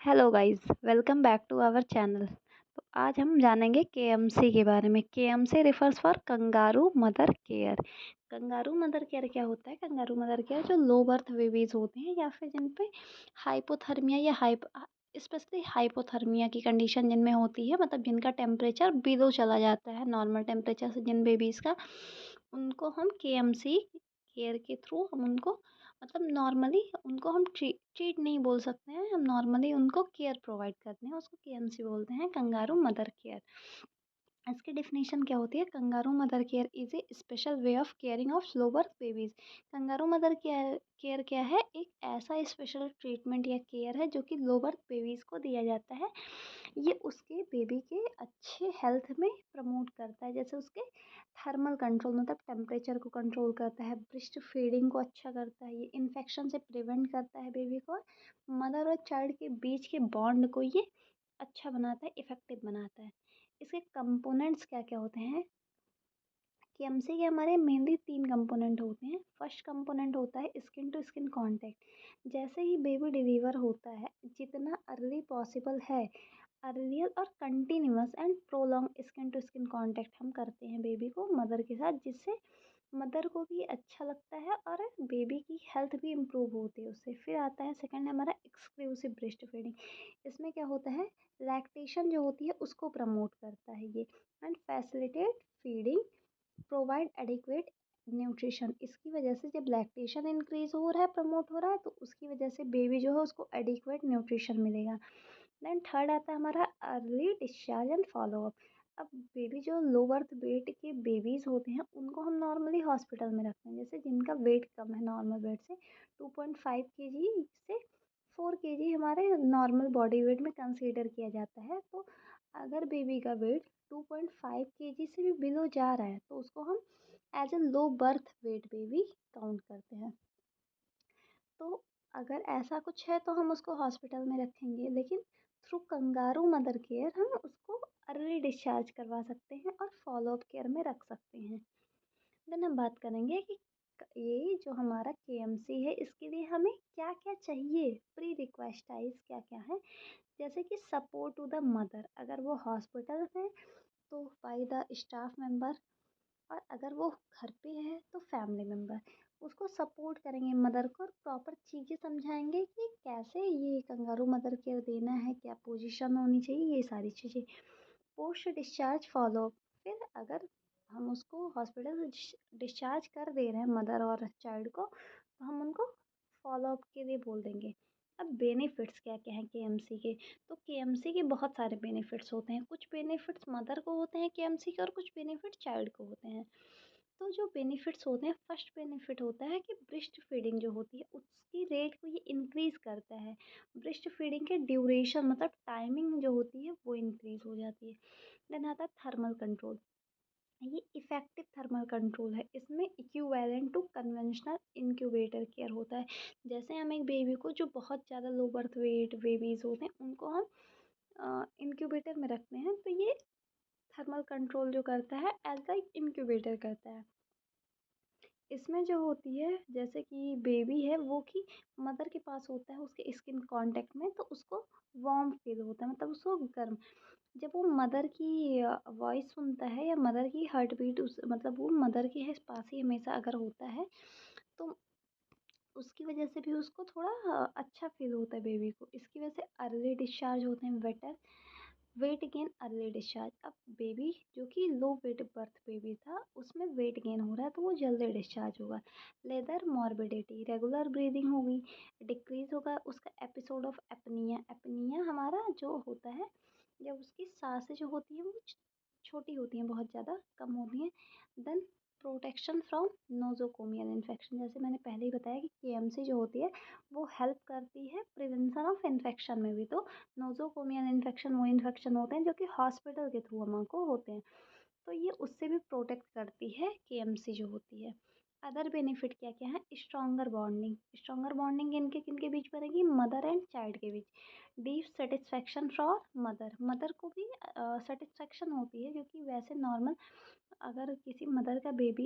Hello guys, welcome back to our channel. तो आज हम जानेंगे केएमसी के बारे में। KMC refers for kangaroo mother care. Kangaroo mother care क्या होता है? कंगारू मदर केयर जो लो बर्थ बेबीज होते हैं या फिर जिन पे हाइपोथर्मिया या स्पेशली हाइपोथर्मिया की कंडीशन जिनमें होती है, मतलब जिनका टेम्परेचर बिलो चला जाता है नॉर्मल टेम्परेचर से, जिन बेबीज़ का, उनको हम केएमसी केयर के थ्रू हम उनको, मतलब नॉर्मली उनको हम ट्रीट नहीं बोल सकते हैं, हम नॉर्मली उनको केयर प्रोवाइड करते हैं, उसको केएमसी बोलते हैं, कंगारू मदर केयर। इसकी डेफिनेशन क्या होती है? Kangaroo mother care is a special way of caring of slow birth babies. Kangaroo mother care care क्या है? एक ऐसा स्पेशल ट्रीटमेंट या केयर है जो कि लो बर्थ बेबीज को दिया जाता है। ये उसके बेबी के अच्छे हेल्थ में प्रमोट करता है, जैसे उसके थर्मल कंट्रोल, मतलब टेम्परेचर को कंट्रोल करता है, ब्रेस्ट फीडिंग को अच्छा करता है, ये इन्फेक्शन से प्रिवेंट करता है बेबी को, मदर और चाइल्ड के बीच के बॉन्ड को ये अच्छा बनाता है, इफेक्टिव बनाता है। इसके कंपोनेंट्स क्या क्या होते हैं? केएमसी के हमारे मेनली 3 कंपोनेंट होते हैं। फर्स्ट कंपोनेंट होता है स्किन टू स्किन कांटेक्ट। जैसे ही बेबी डिलीवर होता है, जितना अर्ली पॉसिबल है, अर्लियर और continuous and prolong skin to skin contact हम करते हैं बेबी को मदर के साथ, जिससे मदर को भी अच्छा लगता है और बेबी की हेल्थ भी इम्प्रूव होती है उससे। फिर आता है सेकंड हमारा एक्सक्लूसिव ब्रेस्ट फीडिंग। इसमें क्या होता है? लैक्टेशन जो होती है उसको प्रमोट करता है ये, and facilitate feeding, provide adequate nutrition. इसकी वजह से जब लैक्टेशन इंक्रीज हो रहा है, प्रमोट हो रहा है, तो उसकी वजह से बेबी जो है उसको एडिक्वेट न्यूट्रिशन मिलेगा। देन थर्ड आता है हमारा अर्ली डिस्चार्ज एंड फॉलोअप। अब बेबी जो लो बर्थ वेट के बेबीज़ होते हैं उनको हम नॉर्मली हॉस्पिटल में रखते हैं, जैसे जिनका वेट कम है नॉर्मल वेट से, 2.5 केजी से 4 केजी हमारे नॉर्मल बॉडी वेट में कंसीडर किया जाता है। तो अगर बेबी का वेट 2.5 केजी से भी बिलो जा रहा है तो उसको हम as a low birth weight baby count करते हैं। तो अगर ऐसा कुछ है तो हम उसको हॉस्पिटल में रखेंगे, लेकिन थ्रू कंगारू मदर केयर हम उसको अर्ली डिस्चार्ज करवा सकते हैं और फॉलोअप केयर में रख सकते हैं। देन हम बात करेंगे कि ये जो हमारा केएमसी है इसके लिए हमें क्या क्या चाहिए, प्री रिक्वेस्टाइज क्या क्या है। जैसे कि सपोर्ट टू द मदर, अगर वो हॉस्पिटल में तो बाय द स्टाफ मेंबर, और अगर वो घर पे है तो फैमिली मेम्बर उसको सपोर्ट करेंगे, मदर को, और प्रॉपर चीज़ें समझाएंगे कि कैसे ये कंगारू मदर केयर देना है, क्या पोजीशन होनी चाहिए, ये सारी चीज़ें। पोस्ट डिस्चार्ज फॉलोअप, फिर अगर हम उसको हॉस्पिटल से डिस्चार्ज कर दे रहे हैं मदर और चाइल्ड को, तो हम उनको फॉलोअप के लिए बोल देंगे। अब बेनिफिट्स क्या क्या हैं केएमसी के? तो केएमसी के बहुत सारे बेनिफिट्स होते हैं। कुछ बेनिफिट्स मदर को होते हैं केएमसी के, और कुछ बेनिफिट चाइल्ड को होते हैं। तो जो बेनिफिट्स होते हैं, फर्स्ट बेनिफिट होता है कि ब्रेस्ट फीडिंग जो होती है उसकी रेट को ये इंक्रीज़ करता है। ब्रेस्ट फीडिंग के ड्यूरेशन, मतलब टाइमिंग जो होती है वो इंक्रीज़ हो जाती है। देन आता है थर्मल कंट्रोल। ये इफ़ेक्टिव थर्मल कंट्रोल है, इसमें equivalent to conventional incubator care होता है। जैसे हम एक बेबी को, जो बहुत ज़्यादा लो बर्थ वेट बेबीज़ होते हैं उनको हम इंक्यूबेटर में रखते हैं, तो ये थर्मल कंट्रोल जो करता है एज अ इंक्यूबेटर करता है। इसमें जो होती है, जैसे कि बेबी है वो कि मदर के पास होता है उसके स्किन कांटेक्ट में, तो उसको वार्म फील होता है, मतलब उसको गर्म। जब वो मदर की वॉइस सुनता है या मदर की हार्ट बीट, उस मतलब वो मदर के है पास ही हमेशा अगर होता है, तो उसकी वजह से भी उसको थोड़ा अच्छा फील होता है बेबी को। इसकी वजह से अर्ली डिस्चार्ज होते हैं better. Weight gain early discharge, अब बेबी जो कि लो वेट बर्थ बेबी था उसमें वेट गेन हो रहा है तो वो जल्दी डिस्चार्ज होगा। लेदर मॉर्बिडिटी, रेगुलर ब्रीदिंग होगी, डिक्रीज होगा उसका एपिसोड ऑफ एपनिया। एपनिया हमारा जो होता है जब उसकी सांसें जो होती हैं वो छोटी होती हैं, बहुत ज़्यादा कम होती हैं। Then protection from nosocomial infection, जैसे मैंने पहले ही बताया कि केएमसी जो होती है वो हेल्प करती है प्रिवेंशन ऑफ इन्फेक्शन में भी। तो नोजोकोमियल इन्फेक्शन वो इन्फेक्शन होते हैं जो कि हॉस्पिटल के थ्रू हमको होते हैं, तो ये उससे भी प्रोटेक्ट करती है केएमसी जो होती है। अदर बेनिफिट क्या क्या है? Stronger bonding. स्ट्रॉन्गर बॉन्डिंग इनके किनके बीच बनेगी? मदर एंड चाइल्ड के बीच। Deep satisfaction for mother, mother को भी सेटिस्फेक्शन होती है, क्योंकि वैसे नॉर्मल अगर किसी मदर का बेबी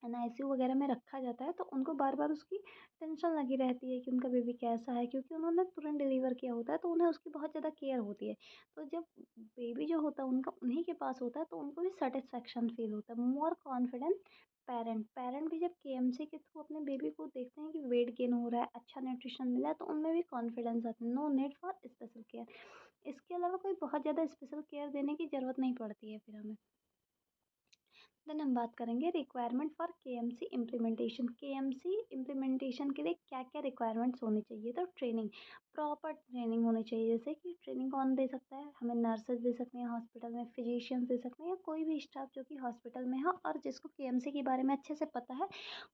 एनआईसीयू वगैरह में रखा जाता है तो उनको बार बार उसकी टेंशन लगी रहती है कि उनका बेबी कैसा है, क्योंकि उन्होंने तुरंत डिलीवर किया होता है तो उन्हें उसकी बहुत ज़्यादा केयर होती है। तो जब बेबी जो होता है उनका उन्हीं के पास होता है तो उनको भी सेटिस्फेक्शन फील होता है, मोर कॉन्फिडेंट पेरेंट पेरेंट भी जब केएमसी के थ्रू अपने बेबी को देखते हैं कि वेट गेन हो रहा है, अच्छा न्यूट्रिशन मिला है, तो उनमें भी कॉन्फिडेंस आता है। No need for special care. इसके अलावा कोई बहुत ज़्यादा स्पेशल केयर देने की ज़रूरत नहीं पड़ती है फिर हमें। देन हम बात करेंगे requirement for KMC implementation. KMC implementation के लिए क्या क्या रिक्वायरमेंट्स होनी चाहिए, तो ट्रेनिंग, प्रॉपर ट्रेनिंग होनी चाहिए। जैसे कि ट्रेनिंग कौन दे सकता है, हमें नर्सेज दे सकते हैं हॉस्पिटल में, फिजिशियंस दे सकते हैं, या कोई भी स्टाफ जो कि हॉस्पिटल में है और जिसको केएमसी के बारे में अच्छे से पता है,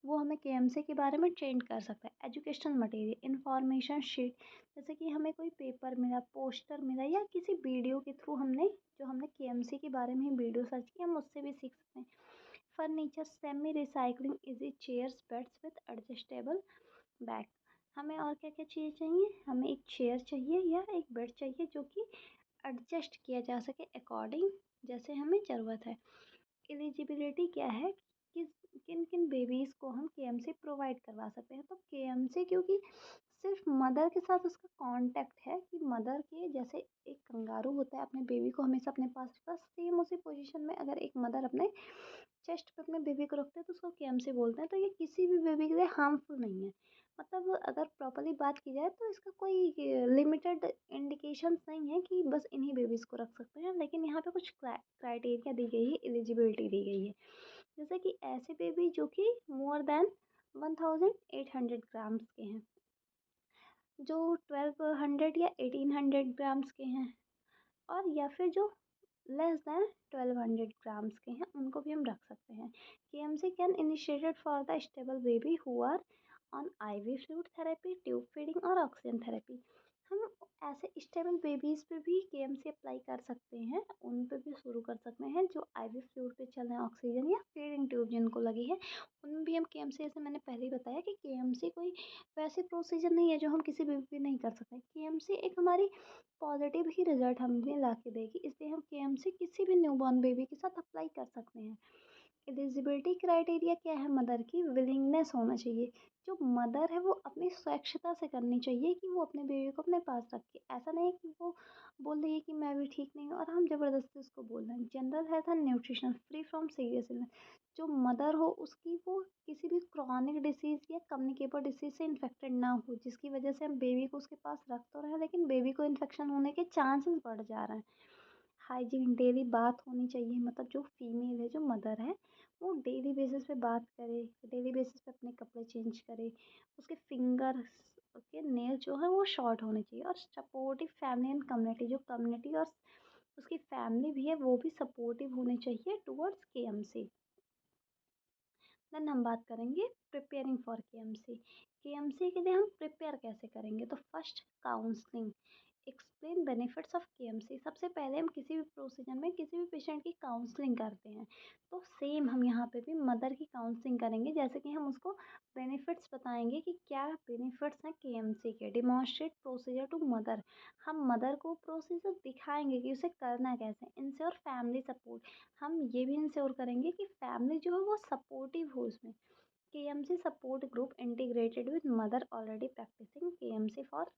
वो हमें केएमसी के बारे में ट्रेन कर सकता है। एजुकेशनल मटेरियल, इंफॉर्मेशन शीट, जैसे कि हमें कोई पेपर मिला, पोस्टर मिला, या किसी वीडियो के थ्रू हमने केएमसी के बारे में ही वीडियो सर्च किया, हम उससे भी सीख सकते हैं। Furniture, semi recycling easy chairs beds with adjustable back. हमें और क्या क्या चीज़ चाहिए, हमें एक चेयर चाहिए या एक बेड चाहिए जो कि एडजस्ट किया जा सके अकॉर्डिंग जैसे हमें ज़रूरत है। एलिजिबिलिटी क्या है, किस किन किन बेबीज़ को हम केएमसी प्रोवाइड करवा सकते हैं, तो केएमसी क्योंकि सिर्फ मदर के साथ उसका कांटेक्ट है, कि मदर के जैसे एक कंगारू होता है अपने बेबी को हमेशा अपने पास रखता है, सेम उसी पोजीशन में अगर एक मदर अपने चेस्ट पे अपने बेबी को रखते हैं तो उसको केएमसी बोलते हैं। तो ये किसी भी बेबी के लिए हार्मफुल नहीं है। मतलब अगर प्रॉपर्ली बात की जाए तो इसका कोई लिमिटेड इंडिकेशंस नहीं है कि बस इन्हीं बेबीज़ को रख सकते हैं, लेकिन यहाँ पे कुछ क्राइटेरिया दी गई है, एलिजिबिलिटी दी गई है। जैसे कि ऐसे बेबी जो कि मोर देन 1800 ग्राम्स के हैं, जो 1200 या 1800 ग्राम्स के हैं, और या फिर जो लेस देन 1200 ग्राम्स के हैं, उनको भी हम रख सकते हैं। KMC can initiated for the stable baby who are on IV fluid therapy, tube feeding और ऑक्सीजन थेरेपी। हम ऐसे स्टेबल बेबीज़ पे भी केएमसी अप्लाई कर सकते हैं, उन पे भी शुरू कर सकते हैं जो आईवी फ्लूइड पे चल रहे हैं, ऑक्सीजन या फीडिंग ट्यूब जिनको लगी है, उनमें भी हम केएमसी, जैसे मैंने पहले ही बताया कि केएमसी कोई वैसे प्रोसीजर नहीं है जो हम किसी बेबी पे नहीं कर सकते। केएमसी एक हमारी पॉजिटिव ही रिजल्ट हमें ला के देगी, इसलिए हम केएमसी किसी भी न्यूबॉर्न बेबी के साथ अप्लाई कर सकते हैं। एलिजिबिलिटी क्राइटेरिया क्या है, मदर की विलिंगनेस होना चाहिए। जो मदर है वो अपनी स्वच्छता से करनी चाहिए कि वो अपने बेबी को अपने पास रखे। ऐसा नहीं है कि वो बोल रही है कि मैं भी ठीक नहीं हूँ और हम ज़बरदस्ती उसको बोल रहे हैं। General health and nutrition free from serious illness, जो मदर हो उसकी वो किसी भी क्रॉनिक डिसीज़ या कम्युनिकेबल डिसीज़ से इन्फेक्टेड ना हो, जिसकी वजह से हम बेबी को उसके पास रख तो रहे हैं लेकिन बेबी को इन्फेक्शन होने के चांसेस बढ़ जा रहे हैं। हाइजीन, डेली बात होनी चाहिए, मतलब जो फीमेल है, जो मदर है, वो डेली बेसिस पे बात करे, डेली बेसिस पे अपने कपड़े चेंज करे, उसके फिंगर्स के नेल जो है वो शॉर्ट होने चाहिए, और सपोर्टिव फैमिली एंड कम्युनिटी, जो कम्युनिटी और उसकी फैमिली भी है वो भी सपोर्टिव होनी चाहिए टुवर्ड्स केएमसी। देन हम बात करेंगे प्रिपेयरिंग फॉर केएमसी। केएमसी के लिए हम प्रिपेयर कैसे करेंगे, तो first counselling, explain benefits of KMC. सबसे पहले हम किसी भी प्रोसीजर में किसी भी पेशेंट की काउंसलिंग करते हैं, तो सेम हम यहाँ पे भी मदर की काउंसलिंग करेंगे। जैसे कि हम उसको बेनिफिट्स बताएंगे कि क्या बेनिफिट्स हैं केएमसी के, डिमॉन्स्ट्रेट प्रोसीजर टू मदर, हम मदर को प्रोसीजर दिखाएंगे कि उसे करना कैसे। इंश्योर फैमिली सपोर्ट, हम ये भी इंश्योर करेंगे कि फैमिली जो है वो सपोर्टिव हो उसमें। KMC support group integrated with mother already practicing KMC for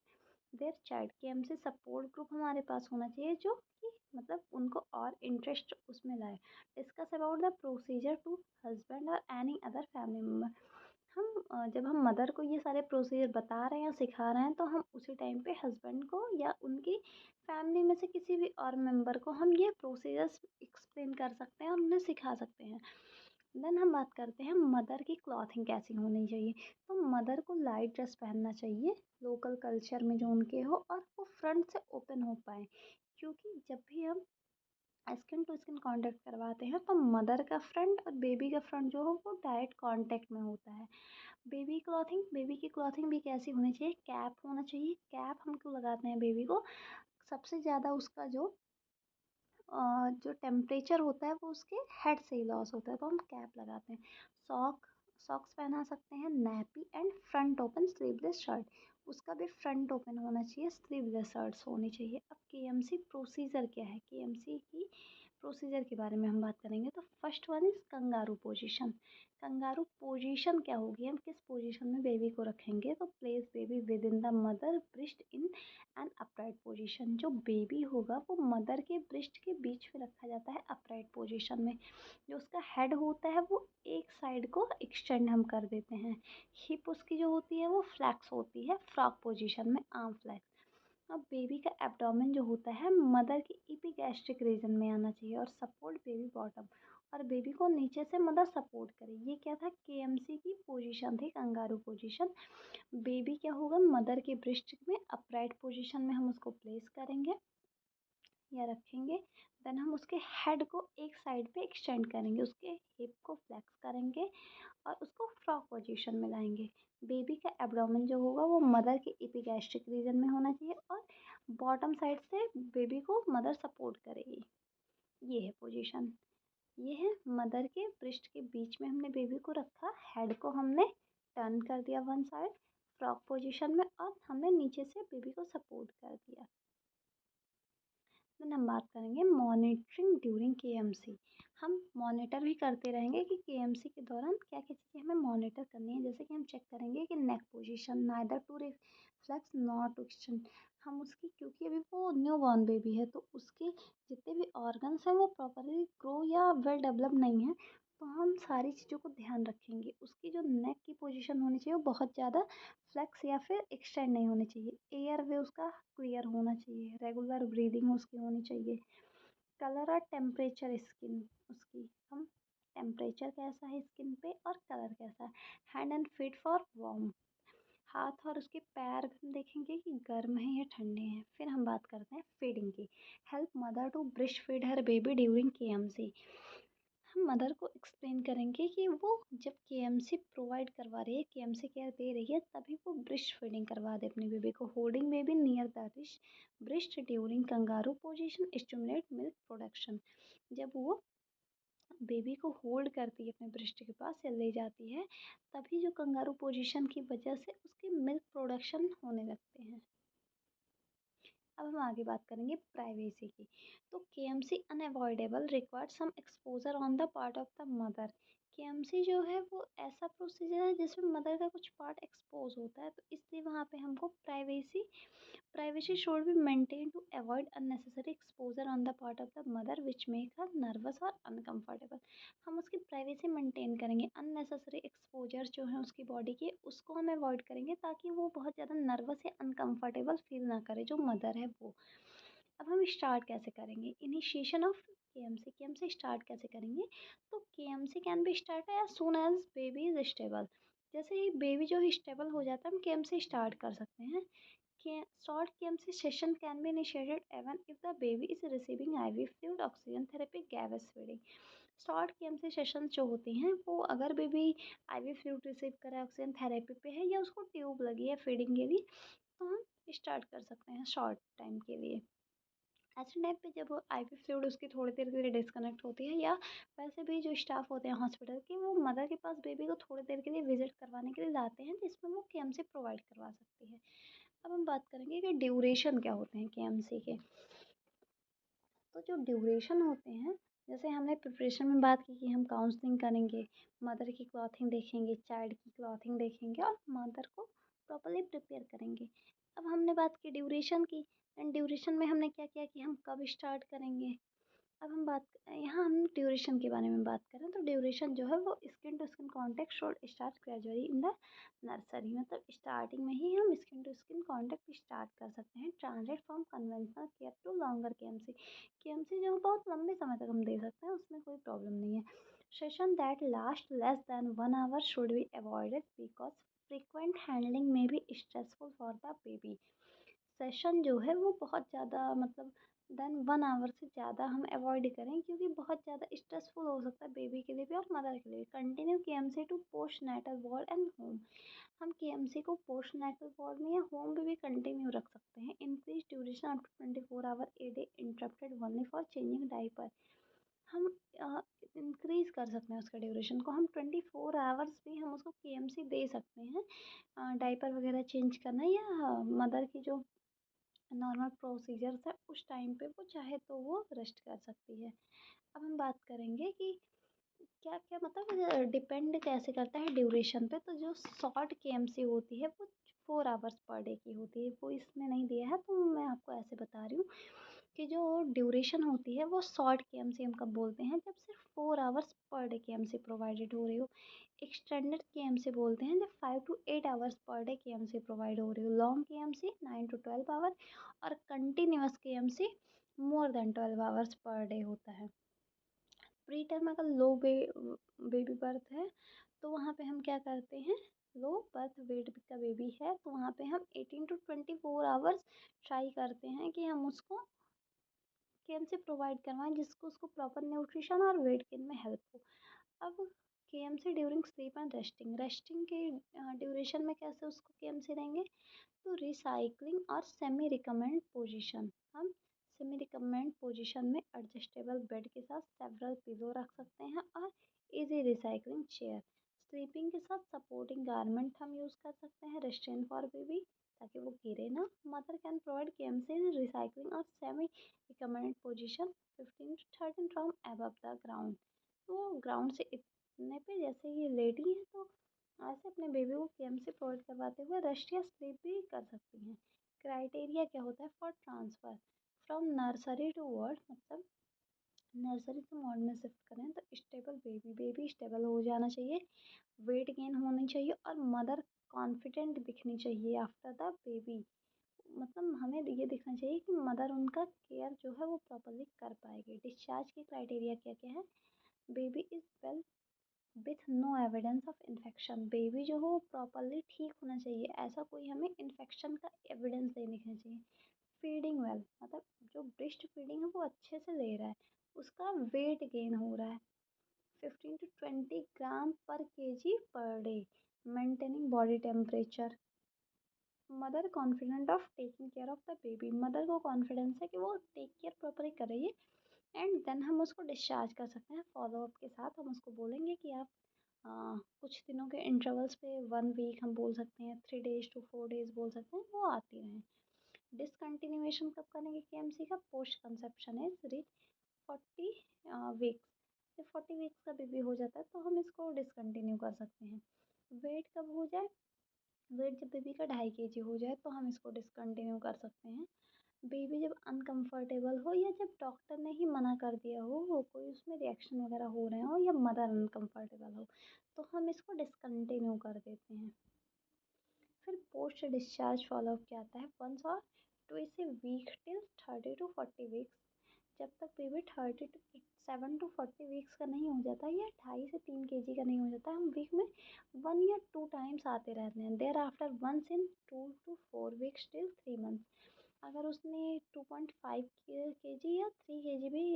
their child. KMC support group हमारे पास होना चाहिए जो कि मतलब उनको और इंटरेस्ट उसमें लाए। Discuss about the procedure to husband और एनी अदर फैमिली मेम्बर। हम जब हम मदर को ये सारे प्रोसीजर बता रहे हैं या सिखा रहे हैं तो हम उसी टाइम पे हस्बैंड को या उनकी फैमिली में से किसी भी और मेंबर को हम ये प्रोसीजर्स एक्सप्लेन कर सकते हैं और उन्हें सिखा सकते हैं। देन हम बात करते हैं मदर की क्लॉथिंग कैसी होनी चाहिए, तो मदर को लाइट ड्रेस पहनना चाहिए लोकल कल्चर में जो उनके हो, और वो फ्रंट से ओपन हो पाए, क्योंकि जब भी हम स्किन टू स्किन कांटेक्ट करवाते हैं तो मदर का फ्रंट और बेबी का फ्रंट जो हो वो डायरेक्ट कांटेक्ट में होता है। बेबी की क्लॉथिंग भी कैसी होनी चाहिए, कैप होना चाहिए। कैप हम क्यों लगाते हैं बेबी को, सबसे ज़्यादा उसका जो टेम्परेचर होता है वो उसके हेड से ही लॉस होता है, तो हम कैप लगाते हैं। सॉक्स पहना सकते हैं। Nappy and front open sleeveless shirt, उसका भी फ्रंट ओपन होना चाहिए, स्लीवलेस शर्ट्स होनी चाहिए। अब केएमसी प्रोसीजर क्या है, केएमसी की प्रोसीजर के बारे में हम बात करेंगे तो first one is kangaroo position. Kangaroo position क्या होगी, हम किस पोजीशन में बेबी को रखेंगे, तो place baby with in the mother breast in an upright position. जो बेबी होगा वो मदर के ब्रेस्ट के बीच में रखा जाता है अपराइट पोजीशन में। जो उसका हेड होता है वो एक साइड को एक्सटेंड हम कर देते हैं। हिप उसकी जो होती है वो फ्लैक्स होती है फ्रॉक पोजीशन में, आर्म फ्लैक्स। अब बेबी का एब्डोमेन जो होता है मदर की इपिगैस्ट्रिक रीजन में आना चाहिए और सपोर्ट बेबी बॉटम, और बेबी को नीचे से मदर सपोर्ट करे। ये क्या था, केएमसी की पोजीशन थी, कंगारू पोजीशन। बेबी क्या होगा, मदर के ब्रेस्ट में अपराइट पोजीशन में हम उसको प्लेस करेंगे या रखेंगे। देन हम उसके हेड को एक साइड पे एक्सटेंड करेंगे, उसके हिप को फ्लेक्स करेंगे और उसको फ्रॉक पोजीशन में लाएंगे। बेबी का एब्डोमेन जो होगा वो मदर के एपिगैस्ट्रिक रीजन में होना चाहिए और बॉटम साइड से बेबी को मदर सपोर्ट करेगी। ये है पोजीशन। ये है मदर के ब्रेस्ट के बीच में हमने बेबी को रखा, हेड को हमने टर्न कर दिया वन साइड फ्रॉक पोजीशन में और हमने नीचे से बेबी को सपोर्ट कर दिया। देन हम बात करेंगे मॉनिटरिंग ड्यूरिंग केएमसी। हम मॉनिटर भी करते रहेंगे कि केएमसी के दौरान क्या क्या चीज़ें हमें मॉनिटर करनी है। जैसे कि हम चेक करेंगे कि neck position neither too reflex not too extend. हम उसकी, क्योंकि अभी वो न्यू बॉर्न बेबी है तो उसके जितने भी ऑर्गन्स हैं वो प्रॉपरली ग्रो या वेल डेवलप नहीं है, तो हम सारी चीज़ों को ध्यान रखेंगे। उसकी जो नेक की पोजीशन होनी चाहिए वो बहुत ज़्यादा फ्लेक्स या फिर एक्सटेंड नहीं होनी चाहिए। एयर वे उसका क्लियर होना चाहिए, रेगुलर ब्रीदिंग उसकी होनी चाहिए। कलर और टेम्परेचर स्किन उसकी, हम टेम्परेचर कैसा है स्किन पे और कलर कैसा है। Hand and feet for warm, हाथ और उसके पैर हम देखेंगे कि गर्म है या ठंडे हैं। फिर हम बात करते हैं फीडिंग की। Help mother to breast feed her baby during KMC. हम मदर को एक्सप्लेन करेंगे कि वो जब केएमसी प्रोवाइड करवा रही है, केएमसी केयर दे रही है, तभी वो ब्रेस्ट फीडिंग करवा दे अपने बेबी को। Holding baby near the breast during kangaroo position stimulate milk production. जब वो बेबी को होल्ड करती है अपने ब्रेस्ट के पास या ले जाती है, तभी जो कंगारू पोजीशन की वजह से उसके मिल्क प्रोडक्शन होने लगते हैं। अब हम आगे बात करेंगे प्राइवेसी की। तो KMC unavoidable required some exposure on the part of the mother. KMC जो है वो ऐसा प्रोसीजर है जिसमें मदर का कुछ पार्ट एक्सपोज होता है, तो इसलिए वहाँ पे हमको privacy should be maintain to avoid unnecessary exposure on the part of the mother which make her nervous और अनकंफर्टेबल। हम उसकी प्राइवेसी मेंटेन करेंगे, अननेसेसरी एक्सपोजर जो है उसकी बॉडी के उसको हम अवॉइड करेंगे ताकि वो बहुत ज़्यादा नर्वस या अनकंफर्टेबल फील ना करे जो मदर है वो। अब हम स्टार्ट कैसे करेंगे, initiation of KMC. KMC start कैसे करेंगे, तो KMC can be start as soon as baby is stable. जैसे ही बेबी जो है स्टेबल हो जाता है हम केएमसी स्टार्ट कर सकते हैं। Short KMC session can be initiated even if the baby is receiving IV fluid, oxygen therapy, gas feeding। Short KMC sessions जो होते हैं वो अगर बेबी आईवी फ्लूइड रिसीव कर रहा है, ऑक्सीजन थेरेपी पे है या उसको ट्यूब लगी है फीडिंग के लिए, तो हम स्टार्ट कर सकते हैं शॉर्ट टाइम के लिए। ऐसे टाइम पे जब आईवी फ्लूइड उसकी थोड़ी देर के लिए डिस्कनेक्ट होती है, या वैसे भी जो स्टाफ होते हैं हॉस्पिटल के वो मदर के पास बेबी को थोड़ी देर के लिए विजिट करवाने के लिए लाते हैं, जिसमें वो केएमसी प्रोवाइड करवा सकती है। अब हम बात करेंगे कि ड्यूरेशन क्या होते हैं केएमसी के। तो जो ड्यूरेशन होते हैं, जैसे हमने प्रिपरेशन में बात की कि हम काउंसलिंग करेंगे, मदर की क्लॉथिंग देखेंगे, चाइल्ड की क्लॉथिंग देखेंगे और मदर को प्रॉपरली प्रिपेयर करेंगे। अब हमने बात की ड्यूरेशन की, एंड ड्यूरेशन में हमने क्या किया कि हम कब स्टार्ट करेंगे। अब हम बात, यहाँ हम ड्यूरेशन के बारे में बात करें तो ड्यूरेशन जो है वो skin to skin contact should start gradually in the nursery. मतलब स्टार्टिंग में ही हम skin to skin contact start कर सकते हैं। Translate from conventional care to longer KMC. KMC जो बहुत लंबे समय तक हम दे सकते हैं, उसमें कोई प्रॉब्लम नहीं है। Session that last less than 1 hour should be avoided because frequent handling में भी stressful for the baby. Session जो है वो बहुत ज़्यादा, मतलब देन 1 आवर से ज़्यादा हम अवॉइड करें, क्योंकि बहुत ज़्यादा स्ट्रेसफुल हो सकता है बेबी के लिए भी और मदर के लिए। Continue KMC to post natal ward and home. हम केएमसी को पोस्ट नेटल वार्ड में या होम में भी कंटिन्यू रख सकते हैं। Increase duration up to 24 hour a day interrupted only for changing diaper. हम इंक्रीज कर सकते हैं उसका ड्यूरेशन को, हम 24 आवर्स भी हम उसको केएमसी दे सकते हैं। डाइपर वगैरह चेंज करना या मदर की जो नॉर्मल प्रोसीजर्स है, उस टाइम पे वो चाहे तो वो रेस्ट कर सकती है। अब हम बात करेंगे कि क्या क्या मतलब डिपेंड कैसे करता है ड्यूरेशन पे। तो जो शॉर्ट केएमसी होती है वो 4 आवर्स पर डे की होती है, वो इसमें नहीं दिया है तो मैं आपको ऐसे बता रही हूँ कि जो ड्यूरेशन होती है वो शॉर्ट केएमसी हम कब बोलते हैं, जब सिर्फ 4 hours per day KMC provided हो रही हो। एक्सटेंडेड केएमसी बोलते हैं जब 5 to 8 hours per day KMC provide हो रही हो। लॉन्ग केएमसी 9 to 12 आवर और continuous KMC more than 12 hours per day होता है। प्री टर्म अगर लो बेबी बर्थ है तो वहाँ पे हम क्या करते हैं, लो बर्थ वेट का बेबी है तो वहाँ पे हम 18 to 24 आवर्स ट्राई करते हैं कि हम उसको केएमसी प्रोवाइड करवाएं जिसको उसको प्रॉपर न्यूट्रिशन और वेट गेन में हेल्प हो। अब KMC during sleep and resting, resting के ड्यूरेशन में कैसे उसको केएमसी देंगे, तो रिसाइकलिंग और सेमी रिकमेंड पोजीशन। हम सेमी रिकमेंड पोजीशन में एडजस्टेबल बेड के साथ सेवरल पिलो रख सकते हैं और इजी रिसाइकलिंग चेयर। स्लीपिंग के साथ सपोर्टिंग गारमेंट हम यूज़ कर सकते हैं रेस्ट्रेन फॉर बेबी ताकि वो गिरे ना। Mother can provide KMC recycling और semi recommended position 15 to 13 from above the ground. तो ग्राउंड से इतने पे जैसे ये लेडी है तो ऐसे अपने बेबी को केएमसी प्रोवाइड करवाते हुए रेस्ट या स्लीप भी कर सकती हैं। क्राइटेरिया क्या होता है for transfer from nursery to ward, मतलब नर्सरी से वार्ड में शिफ्ट करें तो स्टेबल बेबी, बेबी स्टेबल हो जाना चाहिए, वेट गेन होनी चाहिए और मदर कॉन्फिडेंट दिखनी चाहिए आफ्टर द बेबी। मतलब हमें ये दिखना चाहिए कि मदर उनका केयर जो है वो प्रॉपरली कर पाएगी। डिस्चार्ज के क्राइटेरिया क्या क्या है, baby is well with no evidence of infection, baby जो हो प्रॉपरली ठीक होना चाहिए, ऐसा कोई हमें इन्फेक्शन का एविडेंस नहीं दिखना चाहिए। फीडिंग वेल, मतलब जो ब्रेस्ट फीडिंग है वो अच्छे से ले रहा है, उसका वेट गेन हो रहा है 15 to 20 ग्राम पर KG per day, maintaining body temperature. Mother confident of taking care of the baby, mother को कॉन्फिडेंस है कि वो टेक केयर प्रॉपरली कर रही है एंड देन हम उसको डिस्चार्ज कर सकते हैं। फॉलोअप के साथ हम उसको बोलेंगे कि आप कुछ दिनों के इंटरवल्स पे 1 वीक हम बोल सकते हैं, 3 days to 4 days बोल सकते हैं, वो आती रहें। डिसकंटिन्यूएशन कब करेंगे केएमसी का, post conception is reach 40 weeks. जब 40 वीक्स का बेबी हो जाता है तो हम इसको डिसकंटिन्यू कर सकते हैं। वेट कब हो जाए, वेट जब बेबी का 2.5 kg हो जाए तो हम इसको डिसकंटिन्यू कर सकते हैं। बेबी जब अनकंफर्टेबल हो या जब डॉक्टर ने ही मना कर दिया हो कोई उसमें रिएक्शन वगैरह हो रहे हो या मदर अनकंफर्टेबल हो तो हम इसको डिसकंटिन्यू कर देते हैं। फिर पोस्ट डिस्चार्ज फॉलोअप क्या आता है, वंस और twice a week till 30 to 40 weeks. जब तक बेबी 37 to 40 वीक्स का नहीं हो जाता या 2.5 से 3 kg का नहीं हो जाता, हम वीक में 1 या 2 टाइम्स आते रहते हैं। Thereafter once in 2 to 4 weeks till 3 months. अगर उसने 2.5 kg या 3 kg भी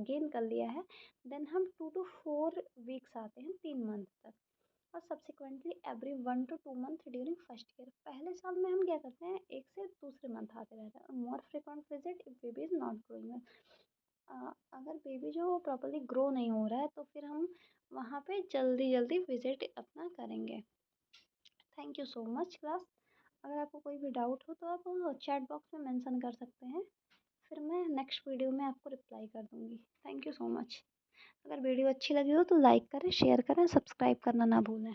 गेन कर लिया है देन हम 2 to 4 वीक्स आते हैं 3 मंथ तक। और subsequently every 1 to 2 month during first year, पहले साल में हम क्या करते हैं एक से दूसरे मंथ आते रहते हैं। More frequent visit if baby is not growing. अगर बेबी जो प्रॉपरली ग्रो नहीं हो रहा है तो फिर हम वहाँ पे जल्दी जल्दी विजिट अपना करेंगे। Thank you so much class. अगर आपको कोई भी डाउट हो तो आप चैट बॉक्स में मेंशन कर सकते हैं, फिर मैं नेक्स्ट वीडियो में आपको रिप्लाई कर दूँगी। Thank you so much. अगर वीडियो अच्छी लगी हो तो लाइक करें, शेयर करें, सब्सक्राइब करना ना भूलें।